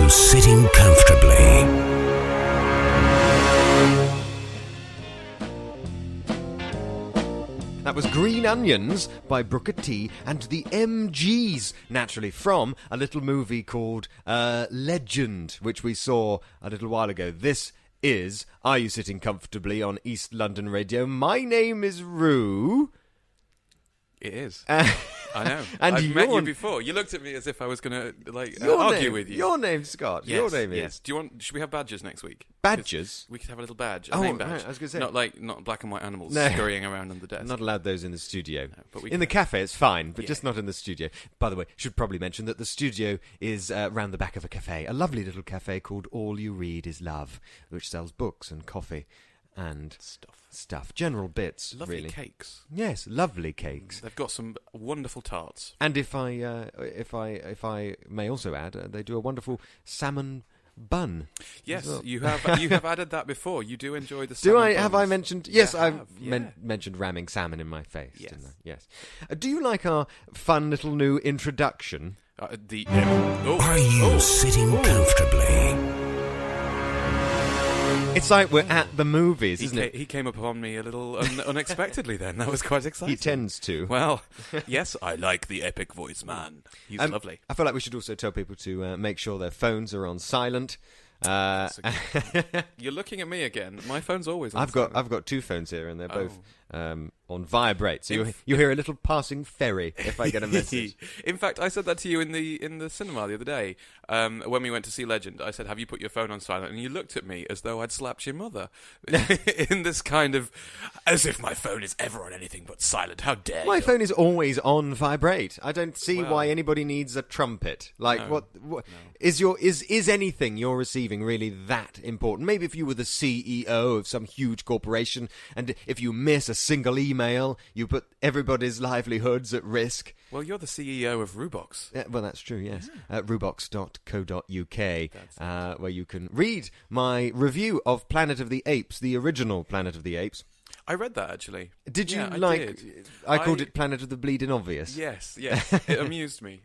you sitting comfortably? That was Green Onions by Booker T and the MGs, naturally from a little movie called Legend, which we saw a little while ago. This is Are You Sitting Comfortably on East London Radio. My name is Roo. It is. I know. And I've met you before. You looked at me as if I was going to argue with you. Your name's Scott. Yes, your name yes. is. Should we have badges next week? Badges? We could have a little badge, a name badge. Right, I was going to say. Not black and white animals No. scurrying around on the desk. Not allowed those in the studio. No, but in the cafe, it's fine, but just not in the studio. By the way, should probably mention that the studio is round the back of a cafe, a lovely little cafe called All You Read Is Love, which sells books and coffee and stuff, general bits. Lovely really. cakes. Yes, lovely cakes. They've got some wonderful tarts. And if I may also add, they do a wonderful salmon bun. Yes, well. you have added that before. You do enjoy the salmon Do I? buns. Have I mentioned? Yes, I've mentioned ramming salmon in my face. Yes. Didn't I? Yes. Do you like our fun little new introduction? Are you sitting comfortably? It's like we're at the movies, isn't it? He came upon me a little unexpectedly then. That was quite exciting. He tends to. Well, yes, I like the epic voice man. He's lovely. I feel like we should also tell people to make sure their phones are on silent. You're looking at me again. My phone's always on silent. I've got two phones here, and they're both on vibrate. So you hear a little passing ferry if I get a message. In fact, I said that to you in the cinema the other day when we went to see Legend. I said, "Have you put your phone on silent?" And you looked at me as though I'd slapped your mother in this kind of as if my phone is ever on anything but silent. How dare you? My phone is always on vibrate. I don't see why anybody needs a trumpet. Like what is anything you're receiving really that important? Maybe if you were the CEO of some huge corporation and if you miss a single email, you put everybody's livelihoods at risk. Well, you're the CEO of Roobox. Yeah, well, that's true, yes. Roobox.co.uk, where you can read my review of Planet of the Apes, the original Planet of the Apes. I read that, actually. Did you did. I called it Planet of the Bleeding Obvious. Yes. It amused me.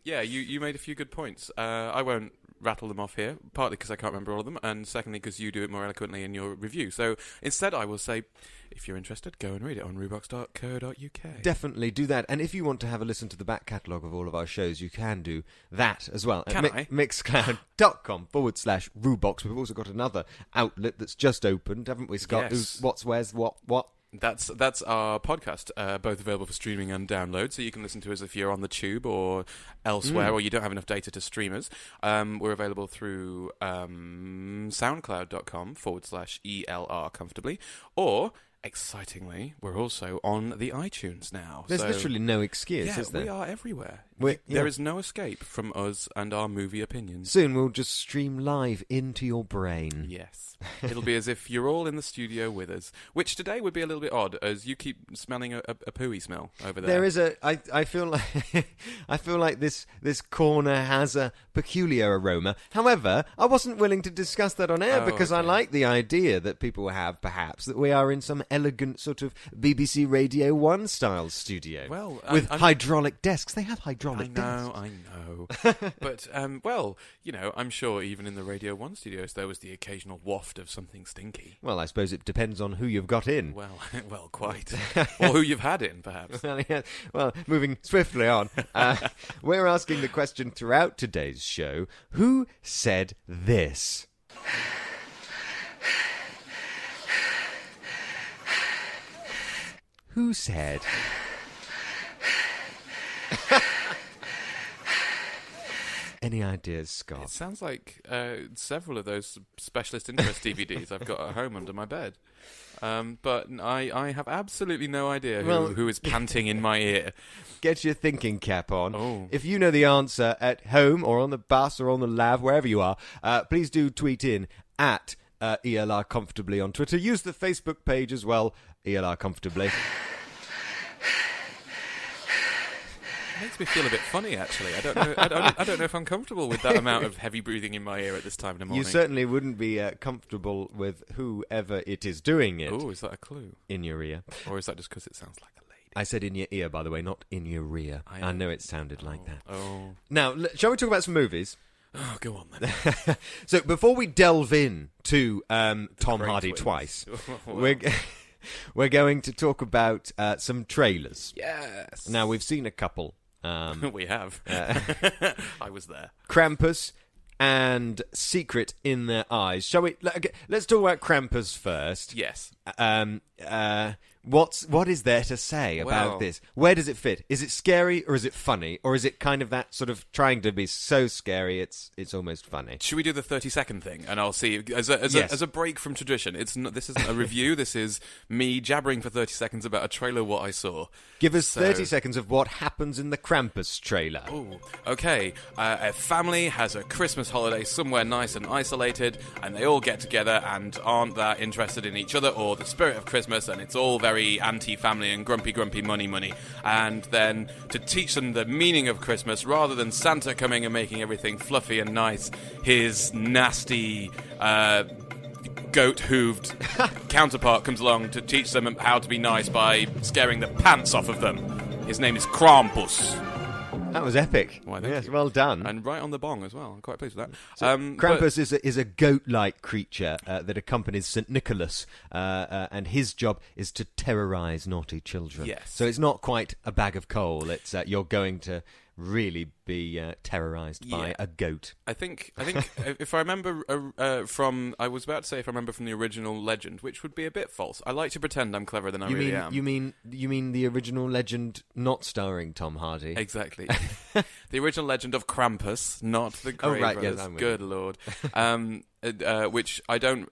You made a few good points. I won't rattle them off here, partly because I can't remember all of them, and secondly because you do it more eloquently in your review. So instead I will say, if you're interested, go and read it on roobox.co.uk. Definitely do that. And if you want to have a listen to the back catalogue of all of our shows, you can do that as well. Can I? Mixcloud.com/Roobox. We've also got another outlet that's just opened, haven't we, Scott? Yes. What's, where's, what? That's our podcast, both available for streaming and download, so you can listen to us if you're on the tube or elsewhere, or you don't have enough data to stream us. We're available through soundcloud.com/ELR comfortably, or excitingly, we're also on the iTunes now. There's literally no excuse, is there? We are everywhere. Yeah. There is no escape from us and our movie opinions. Soon we'll just stream live into your brain. Yes. It'll be as if you're all in the studio with us, which today would be a little bit odd, as you keep smelling a pooey smell over there. There is I feel like I feel like this corner has a peculiar aroma. However, I wasn't willing to discuss that on air because I like the idea that people have, perhaps, that we are in some elegant sort of BBC Radio 1 style studio. Well, with hydraulic desks. They have hydraulic desks. I know. But, I'm sure even in the Radio 1 studios there was the occasional waft of something stinky. Well, I suppose it depends on who you've got in. Well, quite. Or who you've had in, perhaps. Well, moving swiftly on. We're asking the question throughout today's show, who said this? Who said... Any ideas, Scott? It sounds like several of those specialist interest DVDs I've got at home under my bed. But I have absolutely no idea who is panting in my ear. Get your thinking cap on. Oh. If you know the answer at home or on the bus or on the lav, wherever you are, please do tweet in at ELR Comfortably on Twitter. Use the Facebook page as well, ELR Comfortably. It makes me feel a bit funny, actually. I don't know. I don't know if I'm comfortable with that amount of heavy breathing in my ear at this time in the morning. You certainly wouldn't be comfortable with whoever it is doing it. Oh, is that a clue? In your ear. Or is that just because it sounds like a lady? I said in your ear, by the way, not in your rear. I know it sounded like that. Oh. Now, shall we talk about some movies? Oh, go on then. So before we delve in to Tom Hardy twins. twice, Well. we're going to talk about some trailers. Yes. Now, we've seen a couple. We have. I was there. Krampus and Secret in Their Eyes. Shall we? Let's talk about Krampus first. Yes. What is there to say about Well- this? Where does it fit? Is it scary or is it funny? Or is it kind of that sort of trying to be so scary it's almost funny? Should we do the 30-second thing? And I'll see. As Yes. a break from tradition. This isn't a review. This is me jabbering for 30 seconds about a trailer, what I saw. Give us So- 30 seconds of what happens in the Krampus trailer. Ooh, okay. A family has a Christmas holiday somewhere nice and isolated, and they all get together and aren't that interested in each other or the spirit of Christmas, and it's all very anti-family and grumpy money. And then to teach them the meaning of Christmas, rather than Santa coming and making everything fluffy and nice, his nasty goat-hooved counterpart comes along to teach them how to be nice by scaring the pants off of them. His name is Krampus. That was epic. Why, thank Yes, you. well done. And right on the bong as well. I'm quite pleased with that. Krampus is a goat-like creature that accompanies St. Nicholas, and his job is to terrorise naughty children. Yes. So it's not quite a bag of coal. It's you're going to really be terrorised by Yeah. a goat. I think if I remember I was about to say if I remember from the original legend, which would be a bit false. I like to pretend I'm cleverer than I really am. You mean the original legend not starring Tom Hardy? Exactly. The original legend of Krampus, not the Grey right, yes, Brothers. I'm with Good lord. Which I don't.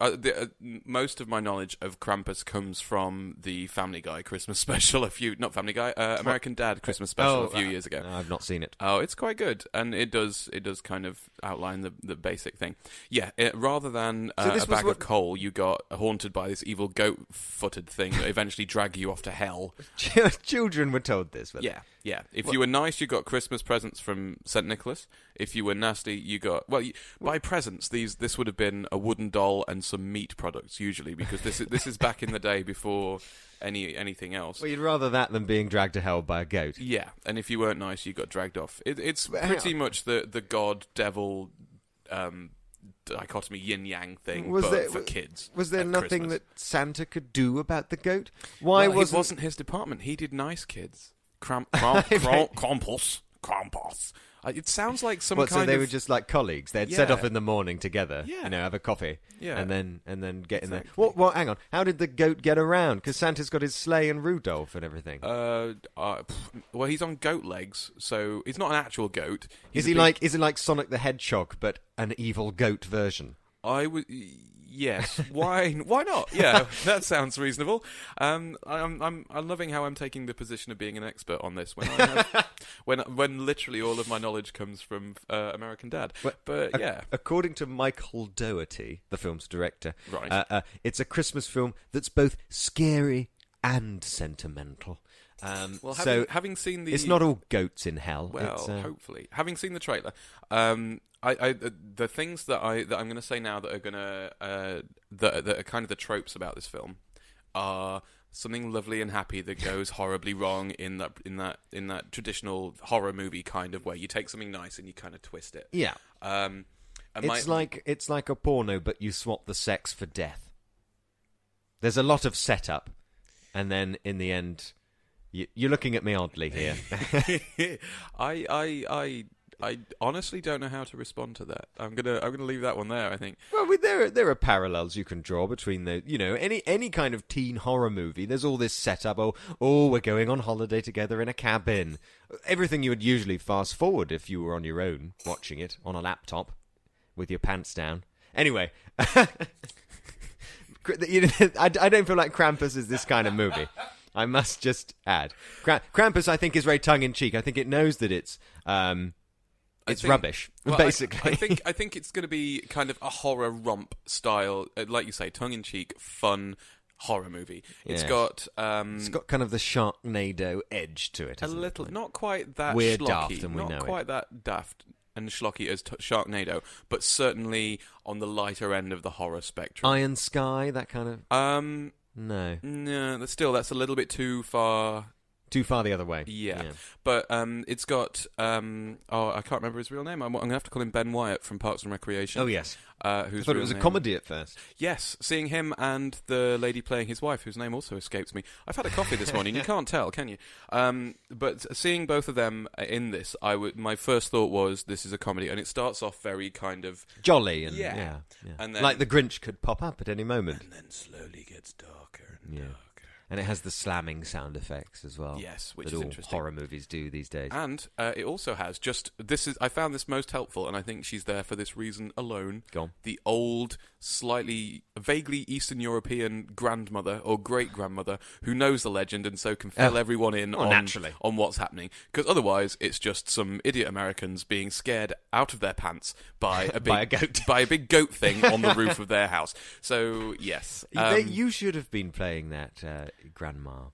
Most of my knowledge of Krampus comes from the Family Guy Christmas special. Not Family Guy, American Dad Christmas special a few years ago. I've not seen it. Oh, it's quite good, and it does kind of outline the basic thing. Yeah, rather than this a was bag what- of coal, you got haunted by this evil goat-footed thing that eventually drag you off to hell. Children were told this. But Yeah. If you were nice, you got Christmas presents from St. Nicholas. If you were nasty, you got by presents. This would have been a wooden doll and some meat products usually, because this is back in the day before anything else. Well, you'd rather that than being dragged to hell by a goat. Yeah, and if you weren't nice, you got dragged off. It's Hang pretty much the god devil dichotomy yin yang thing, for kids. Was there at nothing Christmas. that Santa could do about the goat? Well, it wasn't his department. He did nice kids. Krampus. It sounds like some What, kind so they of... were just like colleagues. They'd set Yeah. off in the morning together, Yeah. have a coffee, Yeah. and then get in there. Exactly. What? Hang on. How did the goat get around? Because Santa's got his sleigh and Rudolph and everything. well, he's on goat legs, so he's not an actual goat. Is he like Sonic the Hedgehog, but an evil goat version? I would... Yes. Why not? Yeah, that sounds reasonable. I'm loving how I'm taking the position of being an expert on this when I have, when literally all of my knowledge comes from American Dad. But yeah, According to Michael Dougherty, the film's director, Right. It's a Christmas film that's both scary and sentimental. well, so having seen the... it's not all goats in hell. Well, it's, hopefully, having seen the trailer, the things that I'm going to say now that are going to that are kind of the tropes about this film are something lovely and happy that goes horribly wrong in that traditional horror movie kind of way. You take something nice and you kind of twist it. Yeah. And It's like a porno, but you swap the sex for death. There's a lot of setup, and then in the end, you're looking at me oddly here. I honestly don't know how to respond to that. I'm gonna leave that one there, I think. Well, there are parallels you can draw between the any kind of teen horror movie. There's all this setup. Oh, we're going on holiday together in a cabin. Everything you would usually fast forward if you were on your own watching it on a laptop with your pants down. Anyway, I don't feel like Krampus is this kind of movie. I must just add, Krampus I think is very tongue in cheek. I think it knows that it's rubbish, well, basically. I think it's going to be kind of a horror romp style, like you say, tongue-in-cheek, fun horror movie. It's Yeah. got It's got kind of the Sharknado edge to it. a hasn't it? little, not quite that We're schlocky, daft and we not know it. quite that daft and schlocky as Sharknado, but certainly on the lighter end of the horror spectrum. Iron Sky, that kind of. No, No, that's a little bit too far. Too far the other way. Yeah. But it's got I can't remember his real name. I'm going to have to call him Ben Wyatt from Parks and Recreation. Oh yes. Whose I thought it was a name... comedy at first. Yes, seeing him and the lady playing his wife, whose name also escapes me. I've had a coffee this morning. You can't tell, can you? But seeing both of them in this, my first thought was this is a comedy, and it starts off very kind of jolly and and then, like the Grinch could pop up at any moment, and then slowly gets darker and darker. And it has the slamming sound effects as well. Yes, which that is all interesting. horror movies do these days. And it also has I found this most helpful, and I think she's there for this reason alone. Go on. The old, vaguely Eastern European grandmother or great-grandmother who knows the legend and so can fill everyone in on what's happening. Because otherwise, it's just some idiot Americans being scared out of their pants by a big goat thing on the roof of their house. So, yes. You should have been playing that grandma.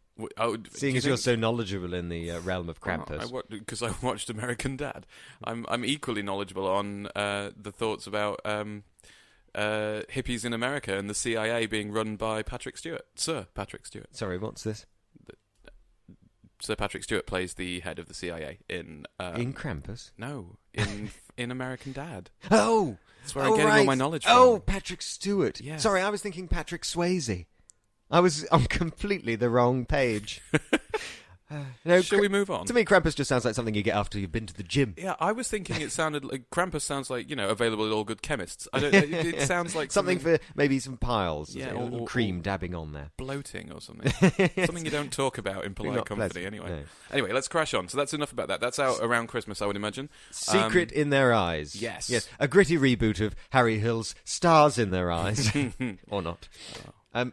Seeing as you're so knowledgeable in the realm of Krampus. Because I watched American Dad. I'm equally knowledgeable on the thoughts about hippies in America and the CIA being run by Sir Patrick Stewart. Sorry, what's this? Sir Patrick Stewart plays the head of the CIA in Krampus? No, in American Dad. Oh! That's where I'm getting all my knowledge from. Oh, Patrick Stewart. Yes. Sorry, I was thinking Patrick Swayze. I was on completely the wrong page. Shall we move on? To me, Krampus just sounds like something you get after you've been to the gym. Yeah, I was thinking it sounded like Krampus sounds like, available at all good chemists. It sounds like something for maybe some piles. Yeah, or cream dabbing on there. Bloating or something. Something you don't talk about in polite company anyway. No. Anyway, let's crash on. So that's enough about that. That's out around Christmas, I would imagine. Secret in Their Eyes. Yes. Yes. A gritty reboot of Harry Hill's Stars in Their Eyes. Or not.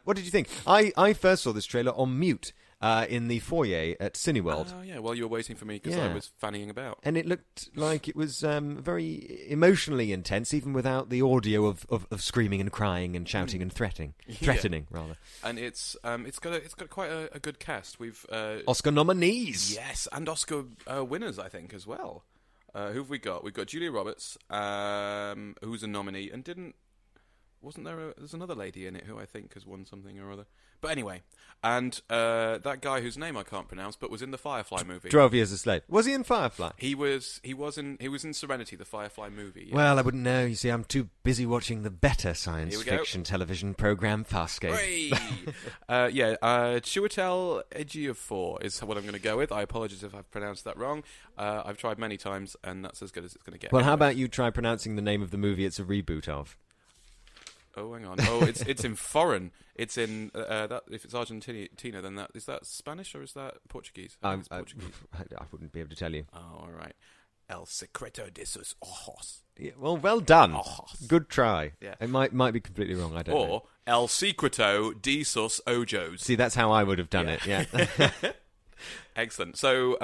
What did you think? I first saw this trailer on mute in the foyer at Cineworld. Oh, yeah, while you were waiting for me because I was fannying about. And it looked like it was very emotionally intense, even without the audio of screaming and crying and shouting and threatening, rather. And it's got quite a good cast. We've Oscar nominees. Yes, and Oscar winners, I think, as well. Who have we got? We've got Julia Roberts, who's a nominee, and wasn't there? There's another lady in it who I think has won something or other. But anyway, and that guy whose name I can't pronounce, but was in the Firefly movie. 12 Years a Slave. Was he in Firefly? He was in Serenity, the Firefly movie. Yeah. Well, I wouldn't know. You see, I'm too busy watching the better science fiction television program Farscape. Chiwetel Ejiofor is what I'm going to go with. I apologise if I've pronounced that wrong. I've tried many times, and that's as good as it's going to get. Well, anyway. How about you try pronouncing the name of the movie it's a reboot of? Oh, hang on. Oh, it's in foreign. It's in that. If it's Argentina, then is that Spanish or is that Portuguese? I wouldn't be able to tell you. Oh, all right. El secreto de sus ojos. Yeah, well done. Ojos. Good try. Yeah. It might be completely wrong. I don't know. Or El secreto de sus ojos. See, that's how I would have done it. Yeah. Excellent. So,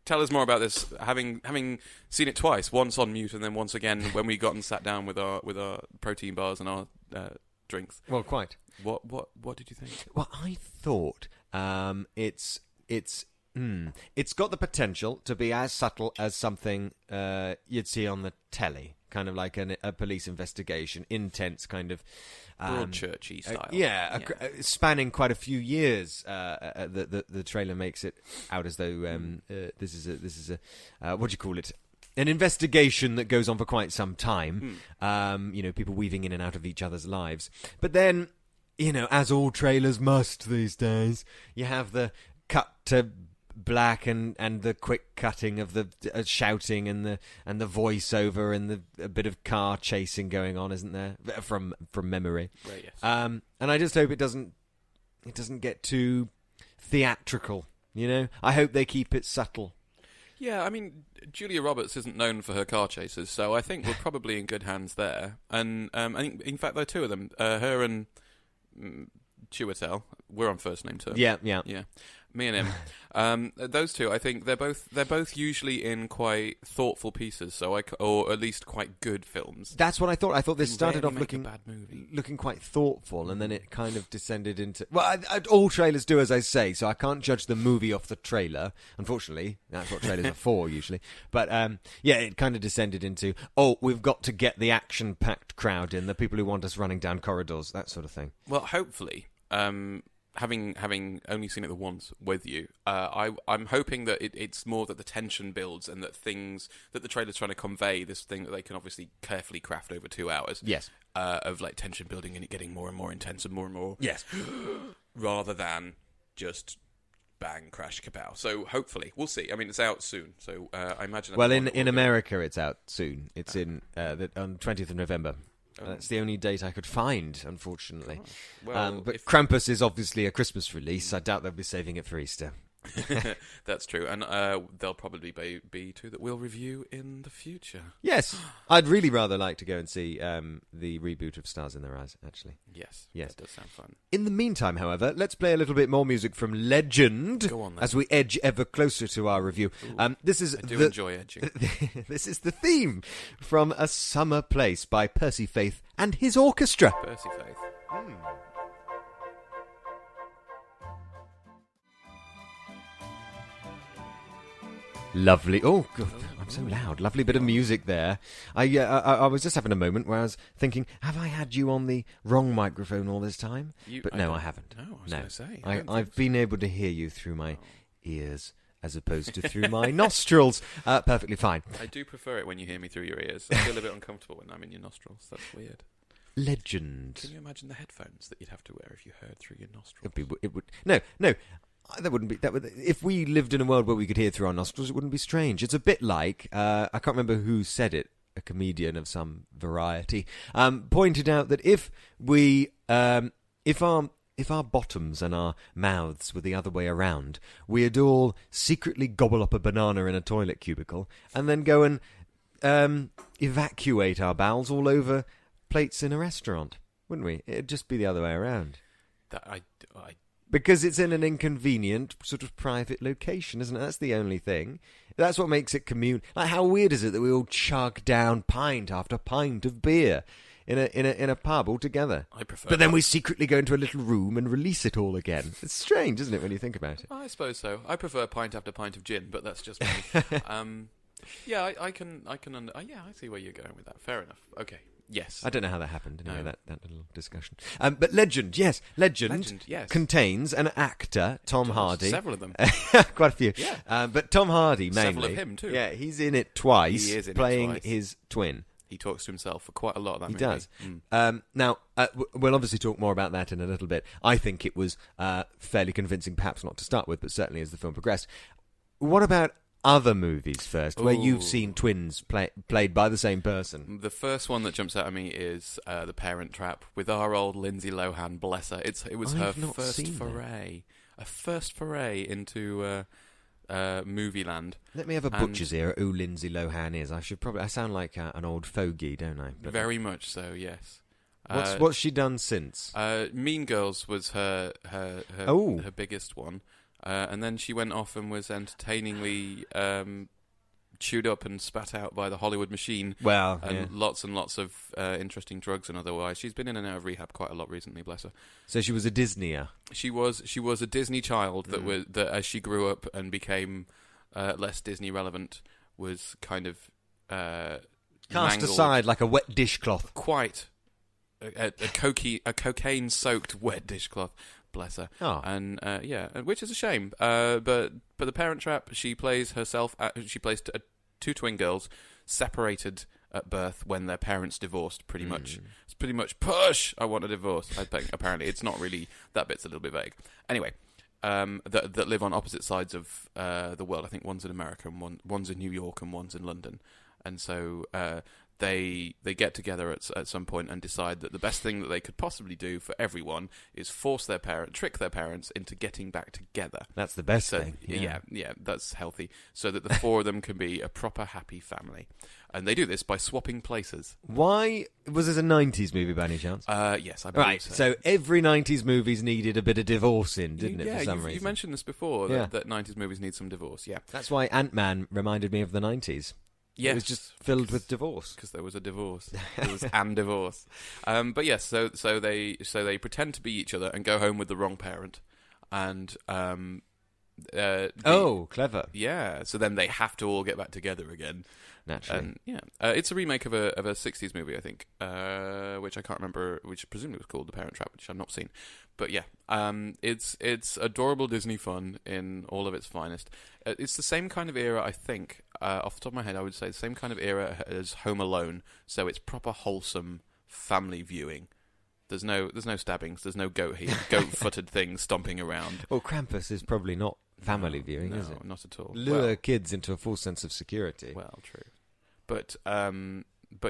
tell us more about this. Having seen it twice, once on mute and then once again when we got and sat down with our protein bars and our drinks. Well, quite. What did you think? Well, I thought it's got the potential to be as subtle as something you'd see on the telly, kind of like a police investigation, intense kind of. Broadchurchy style. Spanning quite a few years. The trailer makes it out as though this is a what do you call it? An investigation that goes on for quite some time. People weaving in and out of each other's lives. But then, as all trailers must these days, you have the cut to black and the quick cutting of the shouting and the voiceover and a bit of car chasing going on, isn't there? From memory. Right, yes. And I just hope it doesn't get too theatrical. I hope they keep it subtle. Yeah, I mean, Julia Roberts isn't known for her car chases, so I think we're probably in good hands there. And I think, in fact, there are two of them, her and Chiwetel. We're on first name terms. Yeah. Me and him. Those two, I think they're both usually in quite thoughtful pieces, or at least quite good films. That's what I thought. I thought this started off looking quite thoughtful, and then it kind of descended into. Well, all trailers do, as I say, so I can't judge the movie off the trailer. Unfortunately, that's what trailers are for usually. But it kind of descended into we've got to get the action-packed crowd in, the people who want us running down corridors, that sort of thing. Well, hopefully. having only seen it the once with you, I'm hoping that it's more that the tension builds and that the trailer's trying to convey this thing that they can obviously carefully craft over 2 hours. Yes. Of like tension building and it getting more and more intense and more. Yes. Rather than just bang, crash, kapow. So hopefully, we'll see. I mean, it's out soon, so I imagine. Well, in America, it's out soon. It's on 20th of November. That's the only date I could find, unfortunately. Oh. Well, but Krampus is obviously a Christmas release. I doubt they'll be saving it for Easter. That's true, and there'll probably be two that we'll review in the future. Yes, I'd really rather like to go and see the reboot of Stars in Their Eyes, actually. Yes, that does sound fun. In the meantime, however, let's play a little bit more music from Legend. Go on, then. As we edge ever closer to our review. This is I do enjoy edging. This is the theme from A Summer Place by Percy Faith and his orchestra. Percy Faith. Lovely. Oh, God, I'm so loud. Lovely bit of music there. I was just having a moment where I was thinking, have I had you on the wrong microphone all this time? But no, I haven't. No, I was going to say. I've been able to hear you through my ears as opposed to through my nostrils. Perfectly fine. I do prefer it when you hear me through your ears. I feel a bit uncomfortable when I'm in your nostrils. That's weird. Legend. Can you imagine the headphones that you'd have to wear if you heard through your nostrils? It would. No. That wouldn't be. If we lived in a world where we could hear through our nostrils, it wouldn't be strange. It's a bit like I can't remember who said it. A comedian of some variety pointed out that if our bottoms and our mouths were the other way around, we'd all secretly gobble up a banana in a toilet cubicle and then go and evacuate our bowels all over plates in a restaurant, wouldn't we? It'd just be the other way around. Because it's in an inconvenient, sort of private location, isn't it? That's the only thing. That's what makes it Like, how weird is it that we all chug down pint after pint of beer in a pub all together? I prefer. But then we secretly go into a little room and release it all again. It's strange, isn't it, when you think about it? I suppose so. I prefer pint after pint of gin, but that's just me. Yeah, I see where you're going with that. Fair enough. Okay. Yes. I don't know how that happened, anyway, that little discussion. But Legend, yes. Legend contains an actor, Tom Hardy. Several of them. Quite a few. Yeah. but Tom Hardy, mainly. Several of him, too. Yeah, he's in it twice, He is in playing it twice. his twin. He talks to himself for quite a lot of that movie. He does. Now, we'll obviously talk more about that in a little bit. I think it was fairly convincing, perhaps not to start with, but certainly as the film progressed. What about other movies first, where you've seen twins played by the same person? The first one that jumps out at me is The Parent Trap with our old Lindsay Lohan, bless her. It was her first foray. A first foray into movie land. Let me have a butcher's ear at who Lindsay Lohan is. I sound like an old fogey, don't I? But very much so, yes. What's she done since? Mean Girls was her biggest one. And then she went off and was entertainingly chewed up and spat out by the Hollywood machine. Well, and lots and lots of interesting drugs and otherwise. She's been in and out of rehab quite a lot recently, bless her. So she was a Disneyer. She was a Disney child that as she grew up and became less Disney relevant, was kind of cast mangled. aside like a wet dishcloth. Quite a cocaine-soaked wet dishcloth. Bless her. Oh. And which is a shame. But The Parent Trap, she plays herself. She plays two twin girls separated at birth when their parents divorced. Pretty much, it's pretty much push. I want a divorce. I think apparently it's not really. That bit's a little bit vague. Anyway, that live on opposite sides of the world. I think one's in America and one's in New York and one's in London. And so they get together at some point and decide that the best thing that they could possibly do for everyone is trick their parents into getting back together. That's the best thing. Yeah, that's healthy. So that the four of them can be a proper happy family. And they do this by swapping places. Why was this a 90s movie by any chance? Yes, I believe right, so. So every 90s movies needed a bit of divorce in, didn't it, for some reason? You've mentioned this before, that 90s movies need some divorce, yeah. That's why Ant-Man reminded me of the 90s. Yes. It was just filled with divorce. Because there was a divorce. There was an divorce. But yes, so they pretend to be each other and go home with the wrong parent. And clever. Yeah, so then they have to all get back together again. naturally. It's a remake of a 60s movie, I think, which I can't remember, which presumably was called The Parent Trap, which I've not seen. But yeah, it's adorable Disney fun in all of its finest. It's the same kind of era, I think. Off the top of my head, I would say the same kind of era as Home Alone. So it's proper wholesome family viewing. There's no stabbings. There's no goat-footed things stomping around. Well, Krampus is probably not family viewing, is it? No, not at all. Lure kids into a false sense of security. Well, true. But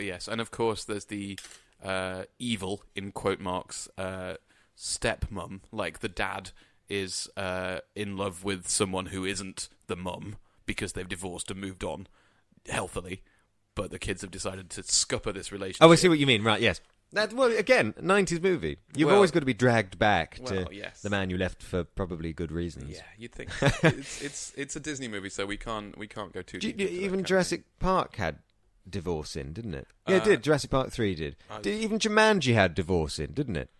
yes, and of course there's the evil, in quote marks, stepmom. Like the dad is in love with someone who isn't the mum because they've divorced and moved on healthily, but the kids have decided to scupper this relationship. Oh, I see what you mean. Right, yes. Well, again, 90s movie. You've always got to be dragged back to the man you left for probably good reasons. Yeah, you'd think. It's a Disney movie, so we can't go too deep. Even Jurassic Park had divorce in, didn't it? Yeah, it did. Jurassic Park 3 did. Even Jumanji had divorce in, didn't it?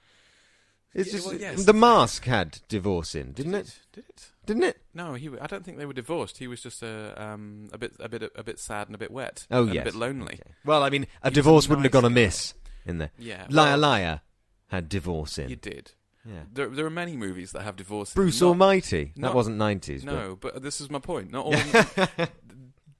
Yes. The Mask had divorce in, didn't it? Did it? Didn't it? No, I don't think they were divorced. He was just a bit sad and a bit wet. Oh, and yes. A bit lonely. Okay. Well, I mean, a divorce wouldn't have gone amiss in there. Yeah. Liar had divorce in. You did. Yeah. There are many movies that have divorce in. Bruce Almighty. That wasn't 90s. No, but this is my point. Not all.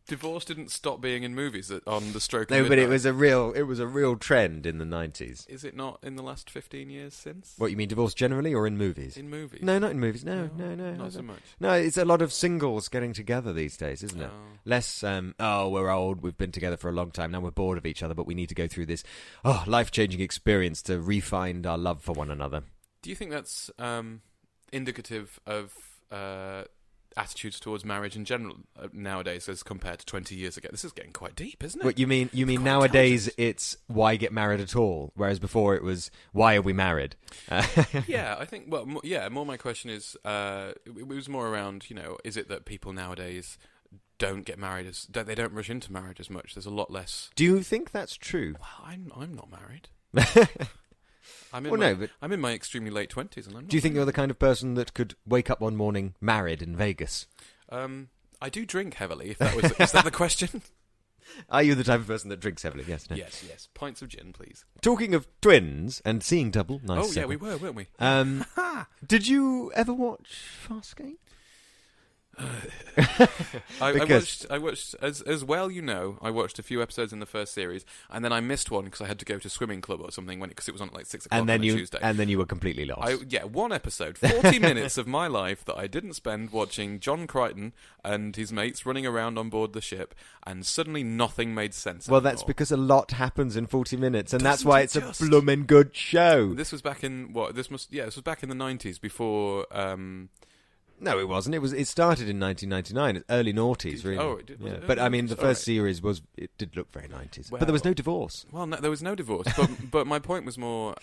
Divorce didn't stop being in movies on the stroke of midnight. But it was a real trend in the 90s. Is it not in the last 15 years since? What, you mean divorce generally or in movies? In movies. No, not in movies. No. Not so much. No, it's a lot of singles getting together these days, isn't it? Oh. Less, we're old, we've been together for a long time, now we're bored of each other, but we need to go through this life-changing experience to re-find our love for one another. Do you think that's indicative of attitudes towards marriage in general nowadays as compared to 20 years ago? This is getting quite deep, isn't it? What you mean nowadays it's why get married at all, whereas before it was why are we married? Yeah, I think more my question is it was more around, is it that people nowadays don't get married they don't rush into marriage as much? There's a lot less. Do you think that's true? Well, I'm not married. I'm in my extremely late 20s, and I'm not. Do you think you're the kind of person that could wake up one morning married in Vegas? I do drink heavily. Is that the question? Are you the type of person that drinks heavily? Yes. No. Yes. Pints of gin, please. Talking of twins and seeing double, nice. Oh yeah, we were, weren't we? Did you ever watch Farscape? I watched as well. I watched a few episodes in the first series, and then I missed one because I had to go to swimming club or something because it was on at like 6 o'clock on a Tuesday. And then you were completely lost. One episode, 40 minutes of my life that I didn't spend watching John Crichton and his mates running around on board the ship, and suddenly nothing made sense. Well, that's because a lot happens in 40 minutes, and that's why it's a bloomin' good show. This was back in This was back in the 90s before. No, it wasn't. It started in 1999, early noughties, really. Oh, it did. Yeah. But I mean, the first series did look very 90s. But there was no divorce. Well, no, there was no divorce. But my point was more.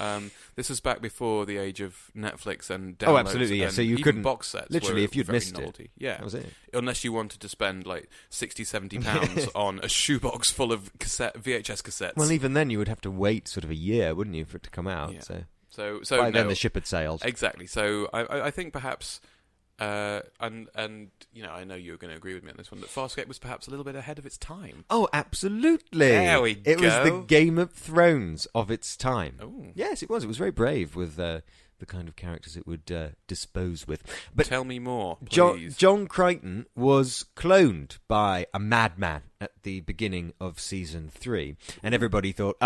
This was back before the age of Netflix and downloads. Oh, absolutely. Yeah. So you even couldn't box sets. Literally, if you'd missed novelty. it, yeah, that was it. Unless you wanted to spend like 60, 70 pounds on a shoebox full of VHS cassettes. Well, even then, you would have to wait sort of a year, wouldn't you, for it to come out? Yeah. So by then the ship had sailed. Exactly. So I think perhaps. And I know you're going to agree with me on this one, that Farscape was perhaps a little bit ahead of its time. Oh, absolutely. There we go. It was the Game of Thrones of its time. Ooh. Yes, it was. It was very brave with the kind of characters it would dispose with. But tell me more, please. John Crichton was cloned by a madman at the beginning of season 3, and everybody thought,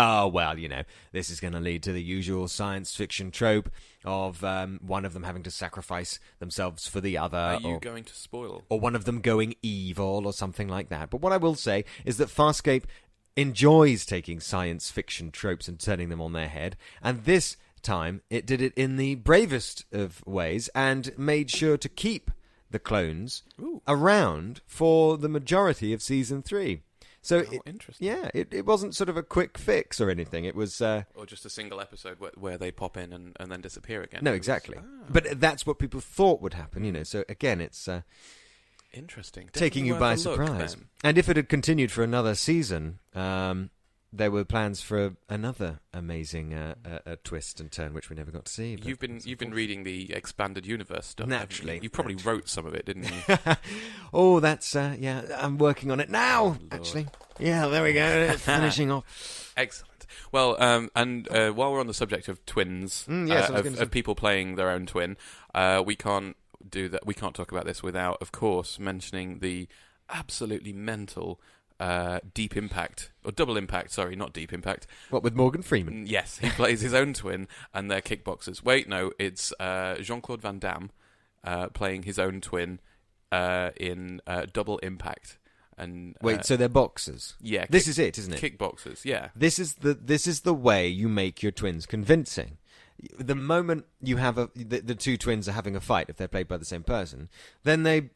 this is going to lead to the usual science fiction trope of one of them having to sacrifice themselves for the other. Are you going to spoil? Or one of them going evil or something like that. But what I will say is that Farscape enjoys taking science fiction tropes and turning them on their head, and this time it did it in the bravest of ways and made sure to keep the clones around for the majority of season 3. So interesting. Yeah, it wasn't sort of a quick fix or anything. It was or just a single episode where they pop in and then disappear again. No, exactly. But that's what people thought would happen, So again, it's interesting, taking you by surprise. And if it had continued for another season, there were plans for another amazing twist and turn, which we never got to see. You've been reading the expanded universe stuff. Naturally. You probably wrote some of it, didn't you? Oh, that's yeah. I'm working on it now. Actually, yeah. There we go. It's finishing off. Excellent. Well, and while we're on the subject of twins, yes, of people playing their own twin, we can't do that. We can't talk about this without, of course, mentioning the absolutely mental Deep Impact, or Double Impact, sorry, not Deep Impact. What, with Morgan Freeman? Yes, he plays his own twin, and they're kickboxers. Wait, no, it's Jean Claude Van Damme playing his own twin in Double Impact. And wait, so they're boxers? Yeah, this is it, isn't it? Kickboxers, yeah. This is the way you make your twins convincing. The moment you have the two twins are having a fight, if they're played by the same person, then they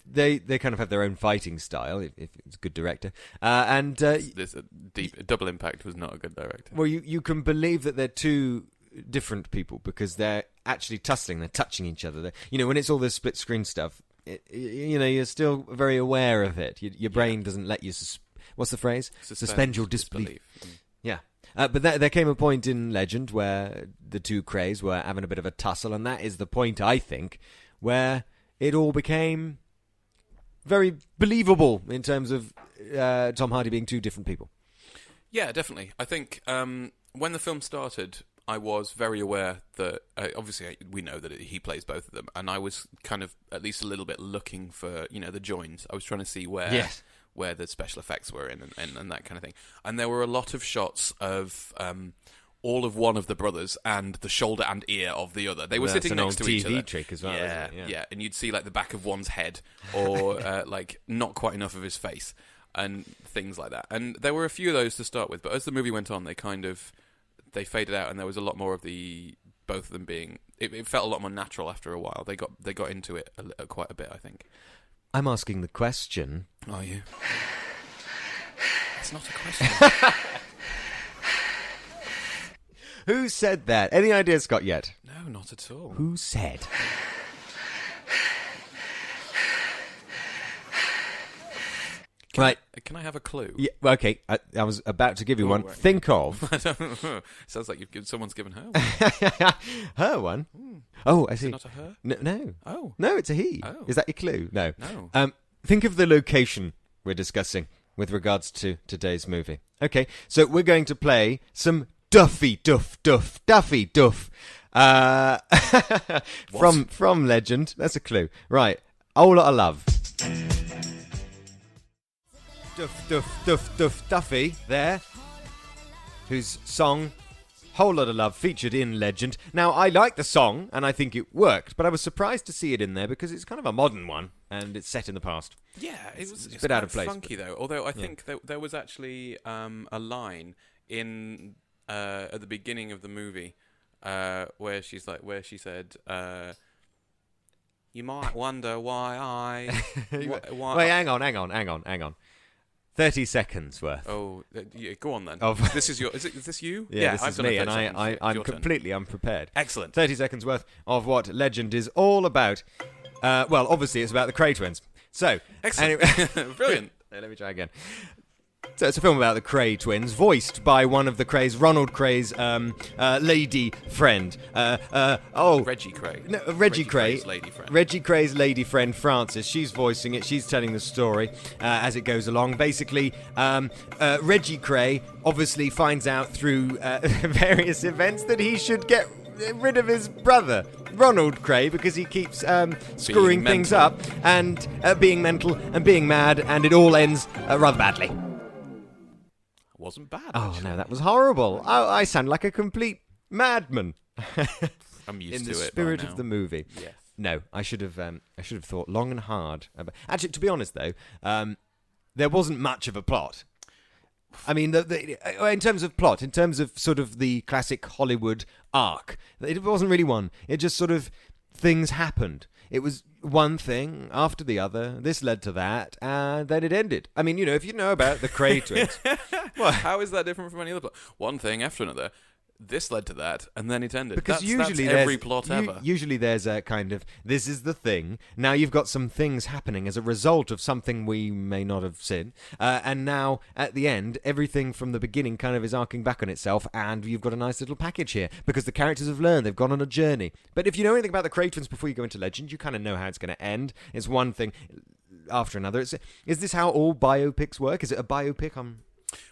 kind of have their own fighting style. If it's a good director, This Double Impact was not a good director. Well, you can believe that they're two different people because they're actually tussling, they're touching each other. When it's all this split screen stuff, you're still very aware of it. Your brain doesn't let you. What's the phrase? Suspend your disbelief. Yeah. But there came a point in Legend where the two craze were having a bit of a tussle, and that is the point, I think, where it all became very believable in terms of Tom Hardy being two different people. Yeah, definitely. I think when the film started, I was very aware that, obviously, we know that he plays both of them, and I was kind of at least a little bit looking for, the joins. I was trying to see where... Yes. Where the special effects were in and that kind of thing. And there were a lot of shots of all of one of the brothers and the shoulder and ear of the other. They were sitting next to each other. That's an old TV trick as well, isn't it? Yeah. And you'd see like the back of one's head or like not quite enough of his face and things like that. And there were a few of those to start with, but as the movie went on, they faded out, and there was a lot more of both of them being... It felt a lot more natural after a while. They got into it quite a bit, I think. I'm asking the question. Are you? It's not a question. Who said that? Any ideas, Scott, yet? No, not at all. Who said? Can I have a clue? Yeah, okay, I was about to give you one. Right. Think of... Sounds like someone's given her one. Her one? Oh, I see. Is it not a her? No. Oh. No, it's a he. Oh. Is that your clue? No. No. Think of the location we're discussing with regards to today's movie. Okay, so we're going to play some Duffy Duff. From Legend. That's a clue. Right. Whole Lot of Love. Duffy there, whose song Whole Lot of Love featured in Legend. Now, I like the song, and I think it worked, but I was surprised to see it in there because it's kind of a modern one, and it's set in the past. Yeah, it's a bit out of place. Funky, though, although I think there was actually a line in at the beginning of the movie where she said... you might wonder why I... Wait, hang on. 30 seconds worth. Oh, yeah, go on then. Is this you? Yeah, this I've is done me, a and 30 seconds. I'm completely unprepared. Excellent. 30 seconds worth of what Legend is all about. Well, obviously, it's about the Cray twins. So, excellent. Anyway, Brilliant. Let me try again. So it's a film about the Cray twins, voiced by one of the Cray's, Ronald Cray's lady friend. Reggie Cray. No, Reggie Cray. Cray's lady friend. Reggie Cray's lady friend, Frances. She's voicing it. She's telling the story as it goes along. Basically, Reggie Cray obviously finds out through various events that he should get rid of his brother, Ronald Cray, because he keeps screwing things up and being mental and being mad, and it all ends rather badly. Wasn't bad. Oh, actually. no, that was horrible. I sound like a complete madman. I'm used to it. In the spirit by now. of the movie. Yes. No, I should have thought long and hard about... Actually, to be honest, though, there wasn't much of a plot. I mean, in terms of plot, in terms of sort of the classic Hollywood arc, it wasn't really one. It just sort of... things happened. It was one thing after the other. This led to that, and then it ended. I mean, if you know about the Cray twins... Well, how is that different from any other plot? One thing after another. this led to that, and then it ended. Because that's every plot ever. Usually there's a kind of, this is the thing. Now you've got some things happening as a result of something we may not have seen. And now, at the end, everything from the beginning kind of is arcing back on itself, and you've got a nice little package here. Because the characters have learned, they've gone on a journey. But if you know anything about the Craig twins before you go into Legend, you kind of know how it's going to end. It's one thing after another. Is this how all biopics work? Is it a biopic?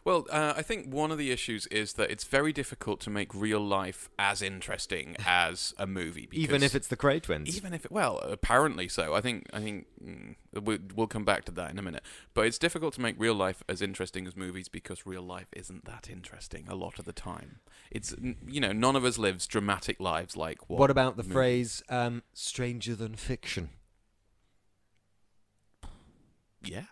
Well, I think one of the issues is that it's very difficult to make real life as interesting as a movie. Even if it's the Craig twins? Even if apparently so. I think we'll come back to that in a minute. But it's difficult to make real life as interesting as movies because real life isn't that interesting a lot of the time. It's, none of us lives dramatic lives like what. What about the phrase, stranger than fiction? Yeah.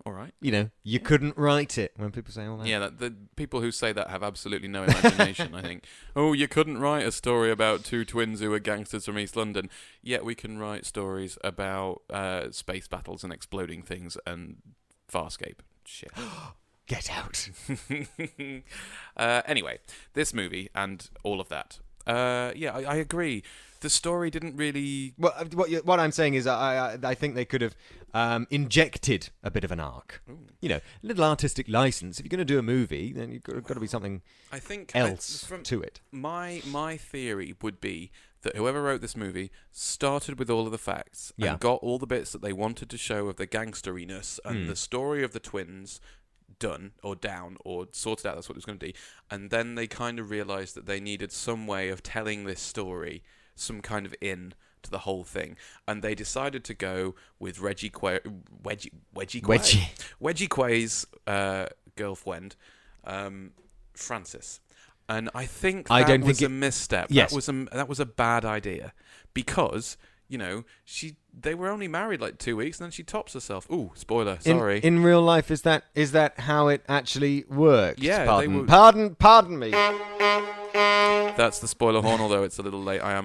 All right. You couldn't write it when people say all that. Yeah, the people who say that have absolutely no imagination, I think. Oh, you couldn't write a story about two twins who are gangsters from East London, yet we can write stories about space battles and exploding things and Farscape. Shit. Get out. Anyway, this movie and all of that. I agree. The story didn't really... Well, what I'm saying is I think they could have injected a bit of an arc. Ooh. A little artistic license. If you're going to do a movie, then you've got to be something else to it. My theory would be that whoever wrote this movie started with all of the facts and got all the bits that they wanted to show of the gangsteriness and the story of the twins done or down or sorted out. That's what it was going to be. And then they kind of realised that they needed some way of telling this story, some kind of in to the whole thing, and they decided to go with Wedgie Quay's girlfriend, Frances, and I think that was a misstep. Yes. That was a bad idea because they were only married like 2 weeks, and then she tops herself. Ooh, spoiler! Sorry. In real life, is that how it actually works? Yeah, pardon me. That's the spoiler horn, although it's a little late. I am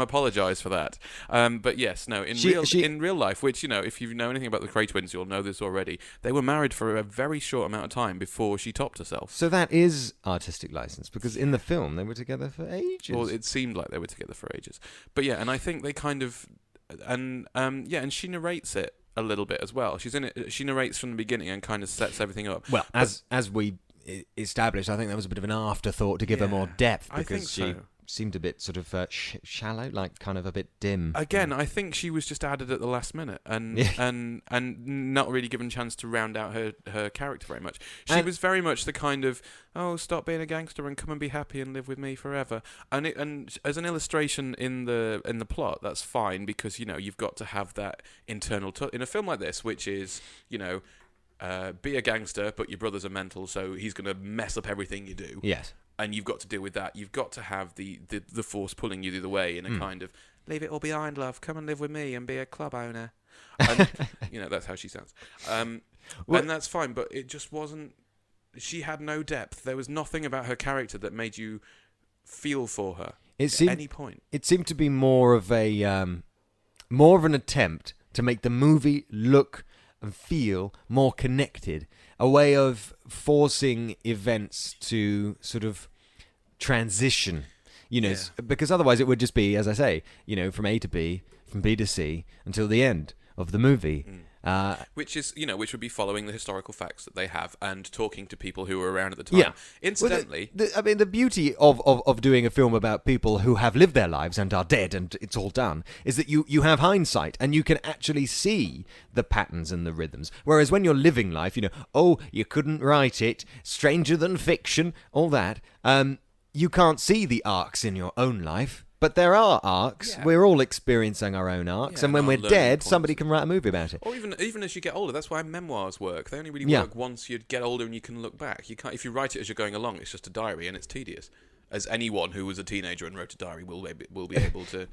apologise for that. But yes, no. In real life, which if you know anything about the Craig twins, you'll know this already. They were married for a very short amount of time before she topped herself. So that is artistic license, because in the film they were together for ages. Well, it seemed like they were together for ages. But yeah, and I think they kind of and she narrates it a little bit as well. She's in it. She narrates from the beginning and kind of sets everything up. Well, as we established, I think that was a bit of an afterthought to give her more depth, because she seemed a bit sort of shallow, like kind of a bit dim. Again, I think she was just added at the last minute and not really given a chance to round out her character very much. She was very much the kind of, stop being a gangster and come and be happy and live with me forever. And as an illustration in the plot, that's fine, because you've got to have that internal in a film like this, which is be a gangster, but your brother's a mental, so he's going to mess up everything you do. Yes. And you've got to deal with that. You've got to have the force pulling you the other way in a kind of, leave it all behind, love, come and live with me and be a club owner. And, that's how she sounds. And that's fine, but it just wasn't... She had no depth. There was nothing about her character that made you feel for her at any point. It seemed to be more of an attempt to make the movie look and feel more connected, a way of forcing events to sort of transition, because otherwise it would just be, as I say, from A to B, from B to C until the end of the movie. Which would be following the historical facts that they have and talking to people who were around at the time. Yeah. Incidentally... the beauty of doing a film about people who have lived their lives and are dead and it's all done is that you have hindsight and you can actually see the patterns and the rhythms. Whereas when you're living life, you couldn't write it, stranger than fiction, all that, you can't see the arcs in your own life. But there are arcs. Yeah. We're all experiencing our own arcs, and when we're dead, somebody can write a movie about it. Or even as you get older, that's why memoirs work. They only really work once you get older and you can look back. You can't if you write it as you're going along. It's just a diary, and it's tedious. As anyone who was a teenager and wrote a diary will be able to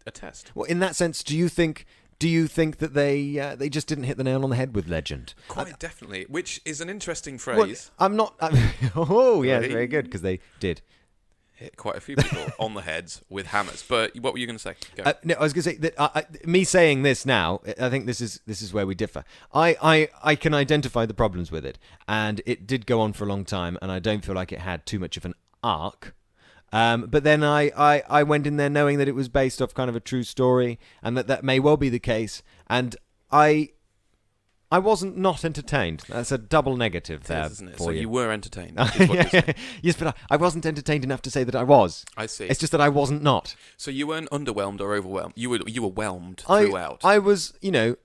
attest. Well, in that sense, do you think that they just didn't hit the nail on the head with Legend? Quite definitely, which is an interesting phrase. Well, I'm not. Oh, yeah, very good, because they did. hit quite a few people on the heads with hammers. But what were you going to say? Go. No, I was going to say that me saying this now, I think this is where we differ. I can identify the problems with it, and it did go on for a long time, and I don't feel like it had too much of an arc. But then I went in there knowing that it was based off kind of a true story, and that may well be the case, and I wasn't not entertained. That's a double negative there, isn't it? for So you. you were entertained. Is what you're saying. Yes, but I wasn't entertained enough to say that I was. I see. It's just that I wasn't not. So you weren't underwhelmed or overwhelmed. You were whelmed throughout. I was,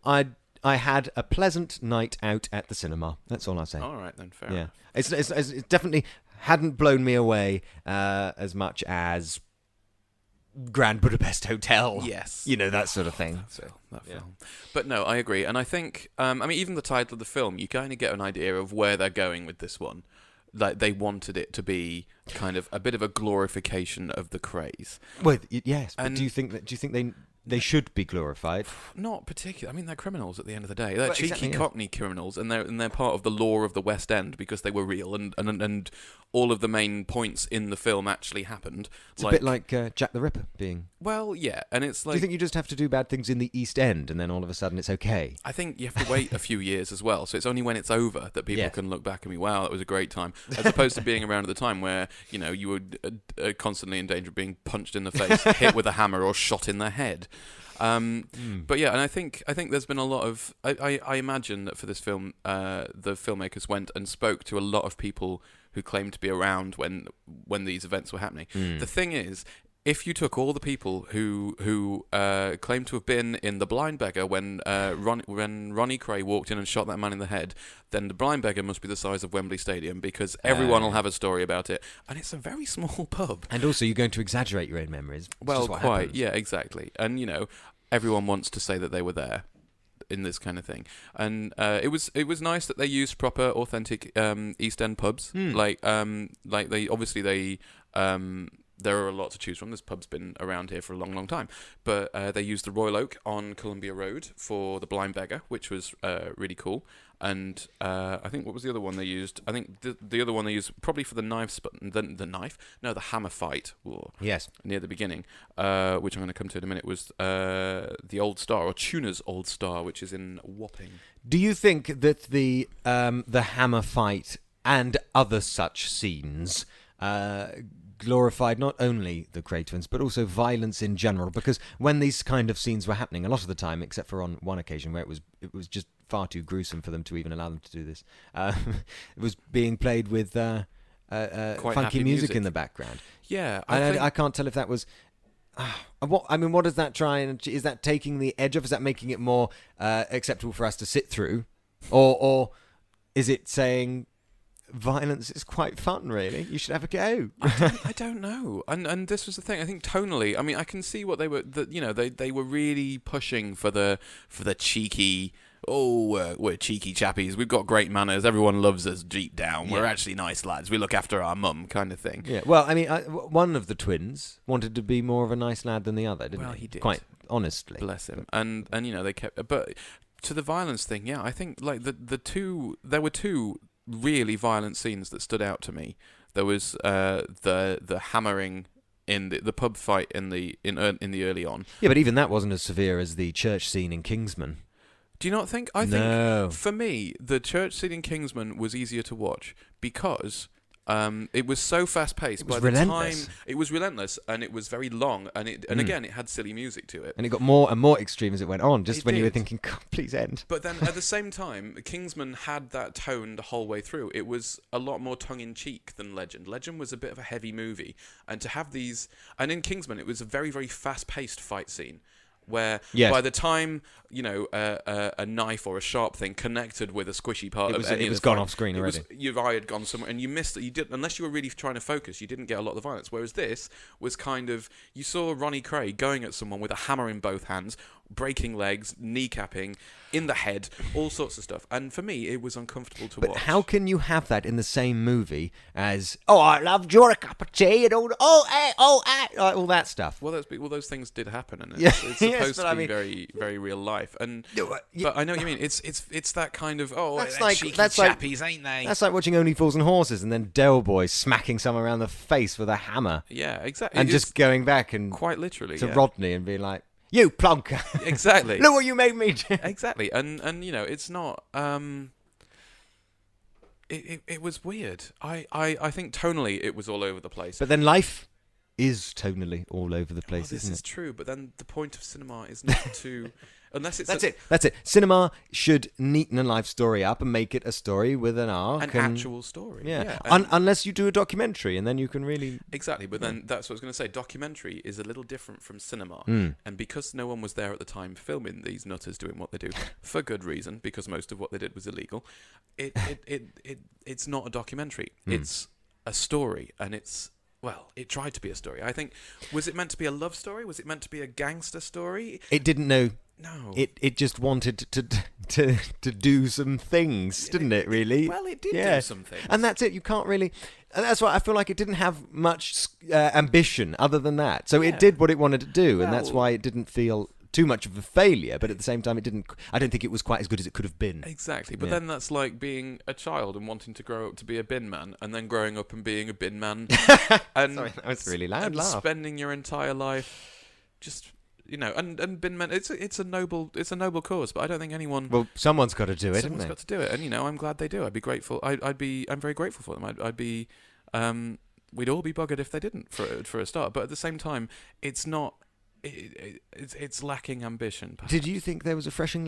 I had a pleasant night out at the cinema. That's all I'll say. All right then, fair enough. It definitely hadn't blown me away as much as Grand Budapest Hotel. Yes. That sort of thing. That film. But no, I agree. And I think, even the title of the film, you kind of get an idea of where they're going with this one. Like, they wanted it to be kind of a bit of a glorification of the craze. Well, yes. But And- do you think they should be glorified? Not particularly. I mean, they're criminals at the end of the day. They're Well, cheeky exactly, yeah. Cockney criminals, and they're part of the law of the West End because they were real, and all of the main points in the film actually happened. It's a bit like Jack the Ripper being. Well, yeah, and it's like. Do you think you just have to do bad things in the East End, and then all of a sudden it's okay? I think you have to wait a few years as well, so it's only when it's over that people Yes. can look back and be, wow, that was a great time, as opposed to being around at the time where, you were constantly in danger of being punched in the face, hit with a hammer, or shot in the head. But yeah, and I think there's been a lot of. I imagine that for this film, the filmmakers went and spoke to a lot of people who claimed to be around when these events were happening. The thing is, if you took all the people who claimed to have been in The Blind Beggar when Ronnie Cray walked in and shot that man in the head, then The Blind Beggar must be the size of Wembley Stadium, because everyone will have a story about it, and it's a very small pub. And also, you're going to exaggerate your own memories. Well, what quite, happens. yeah, exactly. And everyone wants to say that they were there in this kind of thing, and it was nice that they used proper, authentic East End pubs. Like they obviously there are a lot to choose from. This pub's been around here for a long, long time. But they used the Royal Oak on Columbia Road for The Blind Beggar, which was really cool. And I think, what was the other one they used? I think the other one they used probably for the the hammer fight. Yes. Near the beginning, which I'm going to come to in a minute, was the Old Star, or Tuner's Old Star, which is in Wapping. Do you think that the hammer fight and other such scenes glorified not only the Cray twins, but also violence in general? Because when these kind of scenes were happening, a lot of the time, except for on one occasion where it was just far too gruesome for them to even allow them to do this, it was being played with funky music in the background. Yeah, I can't tell if that was. What does that try and is that taking the edge off? Is that making it more acceptable for us to sit through, or is it saying violence is quite fun? Really, you should have a go. I don't know. And this was the thing. I think tonally, I mean, I can see what they were. They were really pushing for the cheeky. Oh, we're cheeky chappies. We've got great manners. Everyone loves us deep down. Yeah. We're actually nice lads. We look after our mum, kind of thing. Yeah. Well, I mean, one of the twins wanted to be more of a nice lad than the other, didn't he? Well, he did. Quite honestly. Bless him. And they kept. But to the violence thing, yeah, I think like there were two really violent scenes that stood out to me. There was the hammering in the pub fight in the early on. Yeah, but even that wasn't as severe as the church scene in Kingsman. Do you not think? I think for me, the church scene in Kingsman was easier to watch because it was so fast paced. It was relentless. It was relentless, and it was very long, and again, it had silly music to it. And it got more and more extreme as it went on, just It when you were did. thinking, God, please end. But then at the same time, Kingsman had that tone the whole way through. It was a lot more tongue-in-cheek than Legend. Legend was a bit of a heavy movie. And to have these... And in Kingsman, it was a very, very fast-paced fight scene where by the time, a knife or a sharp thing connected with a squishy part of any it was of the gone fight, off screen already. Your eye had gone somewhere, and you missed it. You did, unless you were really trying to focus, you didn't get a lot of the violence. Whereas this was kind of, you saw Ronnie Cray going at someone with a hammer in both hands, breaking legs, kneecapping, in the head, all sorts of stuff. And for me, it was uncomfortable to watch. But how can you have that in the same movie as, I loved your cup of tea and all that stuff? Well, those things did happen, and Yeah, it's a supposed but to I be mean- very, very real life. And Yeah, but I know what you mean. It's that kind of That's They're like- cheeky that's like- chappies, ain't they? That's like watching Only Fools and Horses and then Del Boy smacking someone around the face with a hammer yeah, exactly. and It's just going back and quite literally to yeah. Rodney and being like, "You plonker! Exactly. Look what you made me do." Exactly, and you know, it's not. It was weird. I think tonally it was all over the place. But then life is tonally all over the place, this isn't is it? true. But then the point of cinema is not to, unless it's That's it. Cinema should neaten a life story up and make it a story with an arc. an and, actual story. Yeah. and- Unless you do a documentary, and then you can really. exactly. But then that's what I was going to say. Documentary is a little different from cinema, Mm. and because no one was there at the time filming these nutters doing what they do for good reason, because most of what they did was illegal. It's not a documentary. It's a story, and it tried to be a story. I think, was it meant to be a love story? Was it meant to be a gangster story? It didn't know. No. It just wanted to do some things, didn't it? Really. Well, it did Yeah. do some things. And that's it. You can't really. And that's why I feel like it didn't have much ambition other than that. So Yeah. it did what it wanted to do, and that's Well- why it didn't feel too much of a failure. But at the same time, it didn't. I don't think it was quite as good as it could have been. Exactly, but Yeah. then that's like being a child and wanting to grow up to be a bin man, and then growing up and being a bin man, and Sorry, that was really loud and laugh. spending your entire life just and bin man. It's a noble cause, but I don't think anyone. Well, someone's got to do it, haven't someone's they? got to do it, and I'm glad they do. I'd be grateful. I'm very grateful for them. I'd be. We'd all be buggered if they didn't for a start, but at the same time, it's not. It's lacking ambition. Perhaps. Did you think there was a refreshing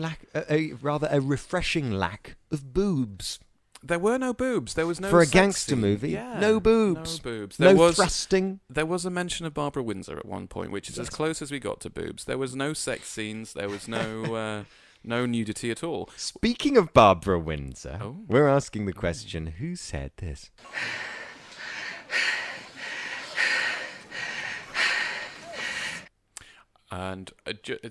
lack of boobs There were no boobs. There was no for a sex gangster scene. movie? Yeah, No boobs. No boobs. No thrusting. There was a mention of Barbara Windsor at one point, which is as Yes. close as we got to boobs. There was no sex scenes. There was no no nudity at all. Speaking of Barbara Windsor, Oh. we're asking the question: who said this? And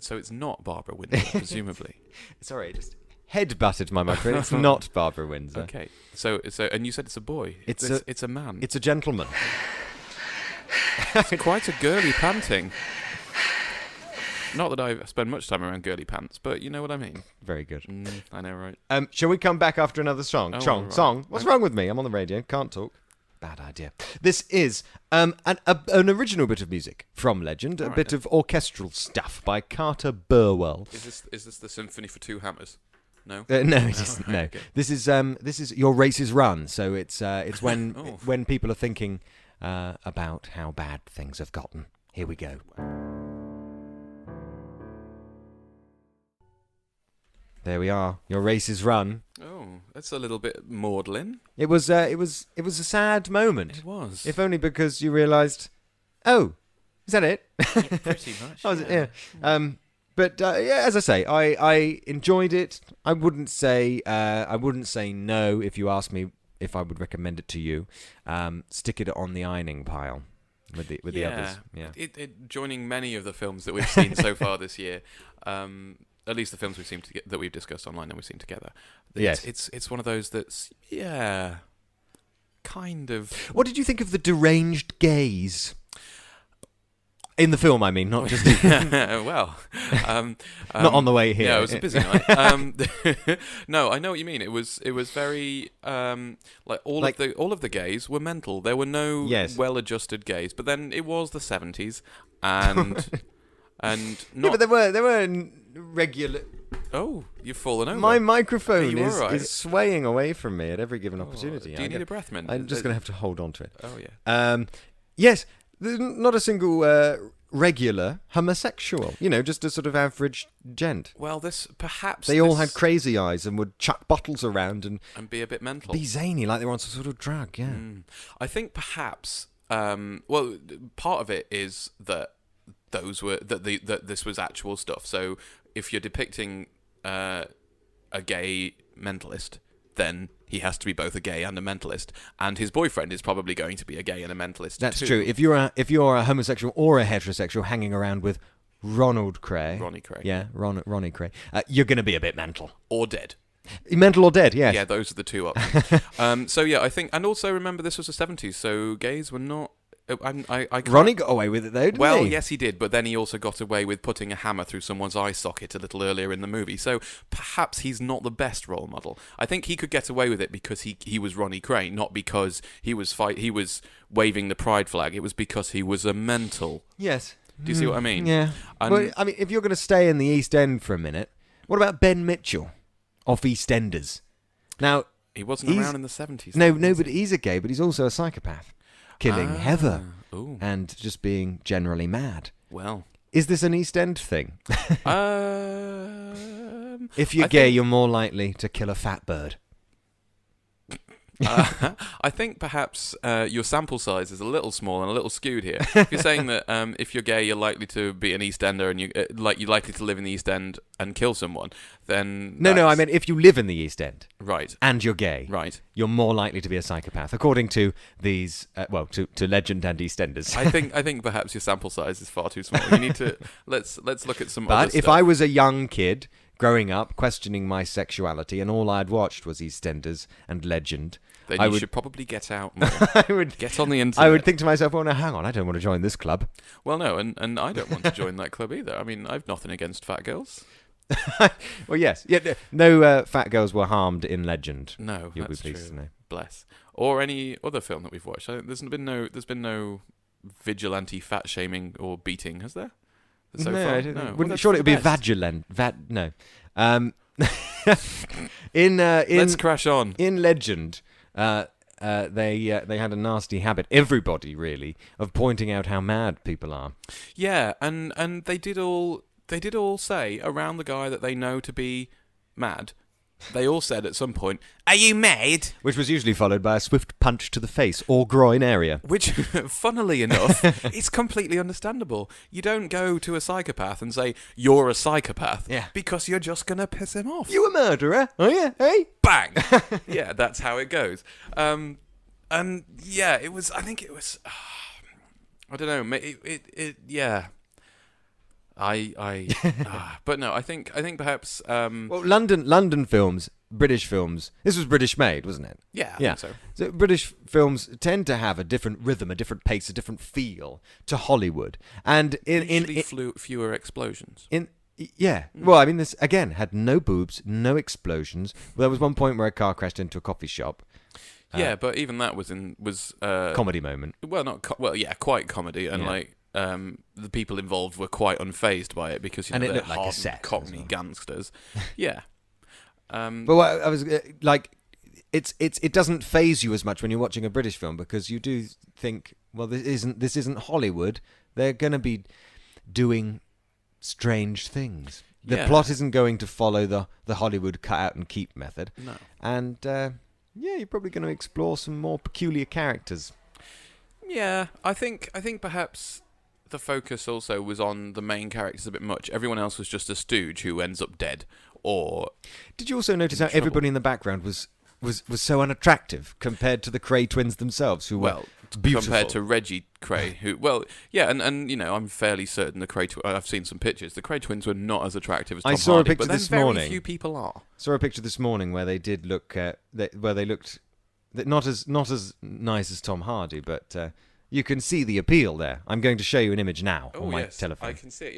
so it's not Barbara Windsor, presumably. Sorry, I just head butted my microphone. It's not Barbara Windsor. Okay. So and you said it's a boy. It's a man. It's a gentleman. It's quite a girly panting. Not that I spend much time around girly pants, but you know what I mean. Very good. I know, right? Shall we come back after another song? Oh, right. Song. What's wrong with me? I'm on the radio. Can't talk. Bad idea. This is an original bit of music from Legend, a All right, bit then. of orchestral stuff by Carter Burwell. Is this the Symphony for Two Hammers? No. No, it isn't. No, okay. this is Your Race Is Run. So it's when Oh. when people are thinking about how bad things have gotten. Here we go. There we are. Your Race Is Run. Oh, that's a little bit maudlin. It was a sad moment. It was. If only because you realised, oh, is that it? Pretty much. Oh, is it? Yeah. But yeah, as I say, I enjoyed it. I wouldn't say no if you asked me if I would recommend it to you. Stick it on the ironing pile with the others. Yeah. It joining many of the films that we've seen so far this year. At least the films that we've discussed online and we've seen together. Yes. It's one of those that's kind of. What did you think of the deranged gaze? In the film, I mean, not just well, not on the way here. Yeah, it was a busy night. No, I know what you mean. It was very all of the gays were mental. There were no Yes. well-adjusted gays. But then it was the 70s, and Yeah, but there were regular. Oh, you've fallen over. My microphone you is, all right? is swaying away from me at every given opportunity. Do you need a breath mint? I'm just going to have to hold on to it. Oh yeah. Yes, there's not a single regular homosexual. Just a sort of average gent. Well, They all had crazy eyes and would chuck bottles around and be a bit mental. be zany, like they were on some sort of drug. Yeah. I think perhaps. Well, part of it is that this was actual stuff. So if you're depicting a gay mentalist, then he has to be both a gay and a mentalist, and his boyfriend is probably going to be a gay and a mentalist. That's too. true. If you're a homosexual or a heterosexual hanging around with Ronnie Cray. Yeah, Ronnie Cray. You're going to be a bit mental. Or dead. Mental or dead, yes. Yeah, those are the two options. So yeah, I think, and also remember this was the 70s, so gays were not I can't... Ronnie got away with it, though, didn't he? Yes, he did, but then he also got away with putting a hammer through someone's eye socket a little earlier in the movie, so perhaps he's not the best role model. I think he could get away with it because he was Ronnie Crane, not because he was waving the pride flag. It was because he was a mental. Yes. Do you see what I mean? Yeah. Well, I mean, if you're going to stay in the East End for a minute, what about Ben Mitchell off EastEnders? Now, he wasn't around in the 70s. No, but he's a gay, but he's also a psychopath. Killing Heather and just being generally mad. Well. Is this an East End thing? If you're gay, you're more likely to kill a fat bird. I think perhaps your sample size is a little small and a little skewed here. If you're saying that if you're gay, you're likely to be an East Ender and you're likely to live in the East End and kill someone, then... No, I mean, if you live in the East End right, and you're gay, right, you're more likely to be a psychopath, according to these, to Legend and EastEnders. I think perhaps your sample size is far too small. You need to... Let's look at some other But if stuff. I was a young kid growing up, questioning my sexuality, and all I'd watched was EastEnders and Legend... Then you should probably get out more. I would get on the internet. I would think to myself, well, no, hang on, I don't want to join this club. Well, no, and I don't want to join that club either. I mean, I've nothing against fat girls. Well, yes. Yeah, no fat girls were harmed in Legend. No, You'll that's be pleased true. to know. Bless. Or any other film that we've watched. There's been no vigilante fat shaming or beating, has there? So far? No. Well, surely it would be best. no. Let's crash on. In Legend, they had a nasty habit, everybody really, of pointing out how mad people are. Yeah, and they did all say around the guy that they know to be mad. They all said at some point, "Are you mad?" Which was usually followed by a swift punch to the face or groin area. Which, funnily enough, is completely understandable. You don't go to a psychopath and say, "You're a psychopath," because you're just going to piss him off. You a murderer? Oh yeah, hey? Bang! Yeah, that's how it goes. And yeah, it was, I think it was, I don't know, yeah. But no, I think perhaps. Well, London films, British films. This was British made, wasn't it? Yeah, I think so. So British films tend to have a different rhythm, a different pace, a different feel to Hollywood, and fewer explosions. Well, I mean, this again had no boobs, no explosions. There was one point where a car crashed into a coffee shop. Yeah, but even that was comedy moment. Well, quite comedy, and the people involved were quite unfazed by it because and it they're looked like a set, Cockney gangsters. Yeah. But what I was it doesn't faze you as much when you're watching a British film because you do think, well, this isn't Hollywood. They're going to be doing strange things. The plot isn't going to follow the Hollywood cut out and keep method. No. And you're probably going to explore some more peculiar characters. Yeah, I think perhaps the focus also was on the main characters a bit much. Everyone else was just a stooge who ends up dead. Or did you also notice how everybody in the background was so unattractive compared to the Cray twins themselves, who were beautiful compared to Reggie Cray, who and you know, I'm fairly certain the Cray I've seen some pictures. The Cray twins were not as attractive as Tom Hardy. I saw a picture this morning. Very few people are. Saw a picture this morning where they did look where they looked not as nice as Tom Hardy, but you can see the appeal there. I'm going to show you an image now on my telephone. I can see it.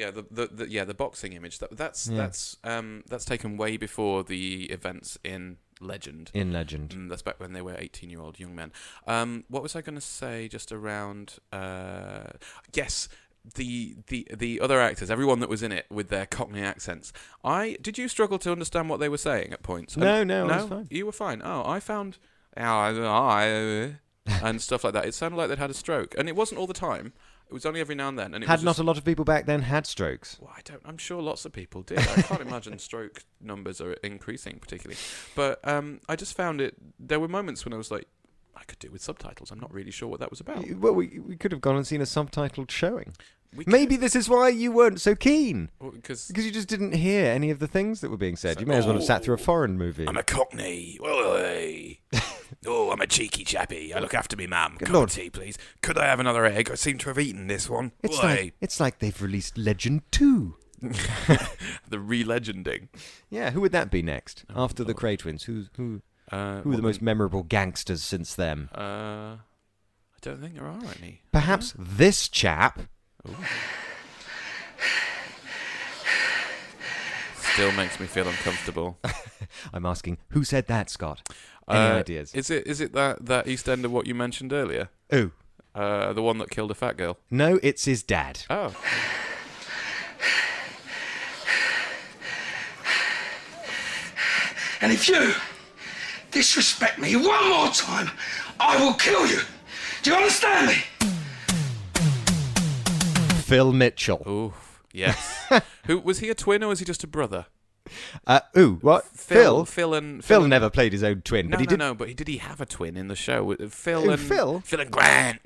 Yeah, the boxing image. That's taken way before the events in Legend. In Legend. That's back when they were 18-year-old young men. What was I going to say just around... yes, the other actors, everyone that was in it with their Cockney accents. Did you struggle to understand what they were saying at points? No, I was fine. You were fine. Oh, I found... and stuff like that. It sounded like they'd had a stroke. And it wasn't all the time. It was only every now and then. And not a lot of people back then had strokes? Well, I'm sure lots of people did. I can't imagine stroke numbers are increasing particularly. But I just found it... There were moments when I was like, I could do with subtitles. I'm not really sure what that was about. Well, we could have gone and seen a subtitled showing. Maybe this is why you weren't so keen. Because you just didn't hear any of the things that were being said. You may as well have sat through a foreign movie. I'm a Cockney. Oh, I'm a cheeky chappie. I look after me, ma'am. Good Cup Lord. of tea, please. Could I have another egg? I seem to have eaten this one. It's like they've released Legend 2. The re-legending. Yeah, who would that be next? After the Cray twins? Who are the most memorable gangsters since them? I don't think there are any. Perhaps this chap. Ooh. Still makes me feel uncomfortable. I'm asking, who said that, Scott? Any ideas? Is it that EastEnder what you mentioned earlier? Who? The one that killed a fat girl. No, it's his dad. Oh. And if you disrespect me one more time, I will kill you. Do you understand me? Phil Mitchell. Ooh, yes. Who was he? A twin or was he just a brother? What? Phil Phil never played his own twin. No, but he did. no. But did he have a twin in the show? Phil and Grant.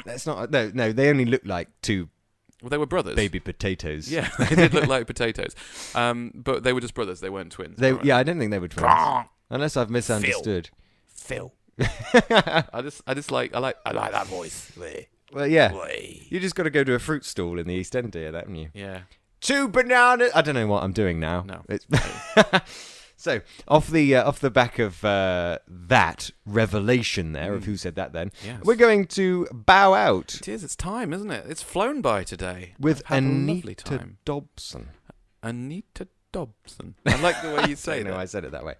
That's not. No. They only look like two. Well, they were brothers. Baby potatoes. Yeah, they did look like potatoes. But they were just brothers. They weren't twins. Right. Yeah, I don't think they were twins. Grant. Unless I've misunderstood. Phil. I like that voice. Well, yeah. Way. You just got to go to a fruit stall in the East End, here, haven't you? Yeah. 2 bananas. I don't know what I'm doing now. No. So off the back of that revelation there of who said that, then we're going to bow out. It is. It's time, isn't it? It's flown by today. With a lovely Anita time. Dobson. Anita Dobson. I like the way you say that. that. I said it that way.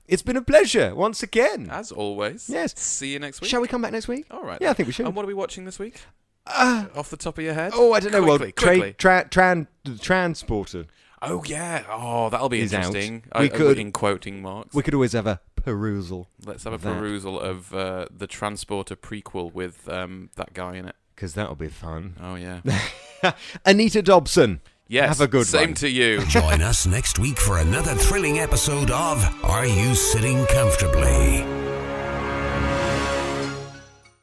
It's been a pleasure once again. As always. Yes. See you next week. Shall we come back next week? All right. Yeah, I think we should. And what are we watching this week? Off the top of your head? Oh, I don't know. Quickly. The Transporter. Oh, yeah. Oh, that'll be He's interesting. out. We could, in quoting marks. We could always have a perusal. Let's have a perusal of the Transporter prequel with that guy in it. Because that'll be fun. Oh, yeah. Anita Dobson. Yes. Have a good one. Same to you. Join us next week for another thrilling episode of Are You Sitting Comfortably?